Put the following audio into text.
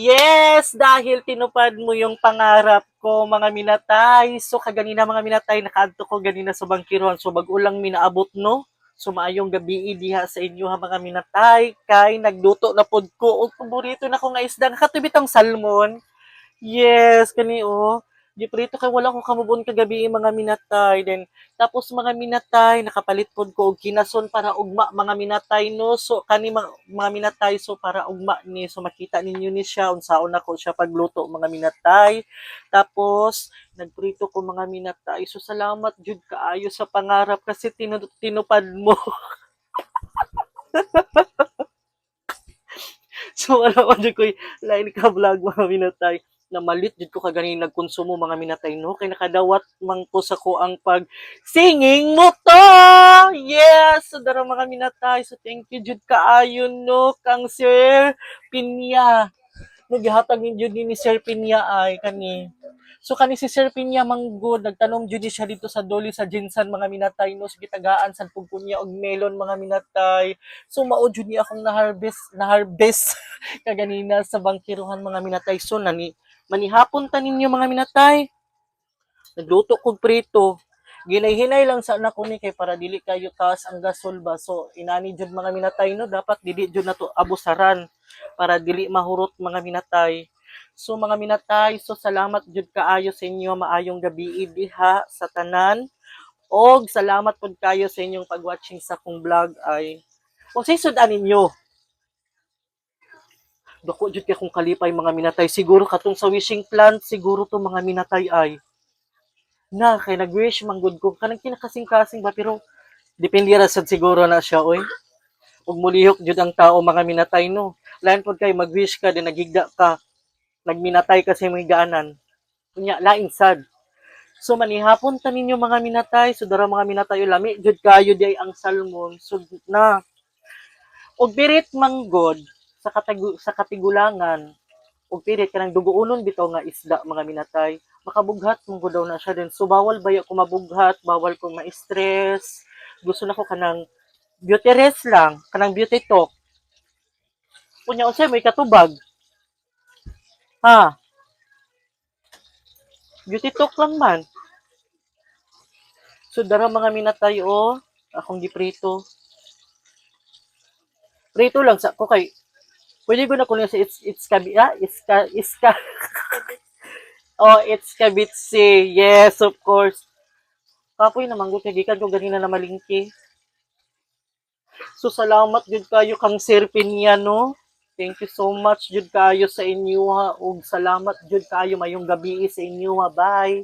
Yes, dahil tinupad mo yung pangarap ko, mga minatay. So, kaganina mga minatay, nakaadto ko ganina sa bangkiron. So, bagulang minaabot, no? So, maayong gabi diha sa inyo ha mga minatay. Kay, nagluto na pod ko. O, paborito na ko nga isda. Nakatubit ang salmon. Yes, kani oh. Giprito kay wala ko kamubon kagabi mga minatay. Then tapos mga minatay nakapalit pod ko og kinason para ugma mga minatay no. So kani mga minatay so para ugma ni so makita ninyo ni siya unsaon ako siya pagluto mga minatay. Tapos nagprito ko mga minatay. So salamat jud kaayo sa pangarap kasi tinupad mo. So wala man jud ko'y lain ka vlog mga minatay na malit jud ko kagani nagkonsumo mga minatay no kay nakadawat man ko sa ko ang pag singing mo to. Yes, so dara mga minatay. So thank you jud kaayo no kang Sir Pinya. No gihatag ni jud ni Sir Pinya ay kani. So kani si Sir Pinya manggod nagtanom jud siya dito sa Doli sa Jinsan mga minatay no sa gitagaan sa pugkunya og melon mga minatay. So mao jud ni akong na-harvest kaganina sa bangkiruhan mga minatay. So manihapon ta ninyo mga minatay. Nagluto kog prito. Ginay-hinay lang sa anak ko ni kay para dili kayo taas ang gasol ba. So inani jud mga minatay no dapat dili jud nato abusaran para dili mahurot mga minatay. So mga minatay, so salamat jud kaayo sa inyo maayong gabi diha sa tanan. Og salamat pud kayo sa inyong pag-watching sa kong vlog ay kung sisud ninyo. Dako jud kay kung kalipay mga minatay siguro katong sa wishing plant siguro to mga minatay ay na kay nag-wish manggod ko kanang kinakasing-kasing ba pero depende ra sad siguro na siya oy. Ug mulihok jud ang tao mga minatay no. Lain pod kay mag-wish ka din nagigda ka. Nagminatay kasi mga higaanan. Kunya lain sad. So manihapon ta ninyo mga minatay, so dara mga minatay lami jud kayo di ay ang salmon. So na og pirit manggod sa katigulangan og pirit kanang duguonon bitaw nga isda mga minatay. Makabughat mong daw na siya din. So bawal baya ko mabughat, bawal ko ma-stress. Gusto na ko kanang beauty rest lang, kanang beauty talk. Kunya unsay may katubag? Ha, beauty talk lang man. So dara mga minatay o akong giprito. Prito lang sa ko kay pwede ko na kunin sa it's kabi iska oh it's kabitsi. Yes, of course. Kapoy naman gud kay gikan ko ganina na malingki. So salamat jud kayo kang Sir Pinya no. Thank you so much jud kayo sa inyo ha ug salamat jud kayo mayong gabi sa inyo ha. Bye.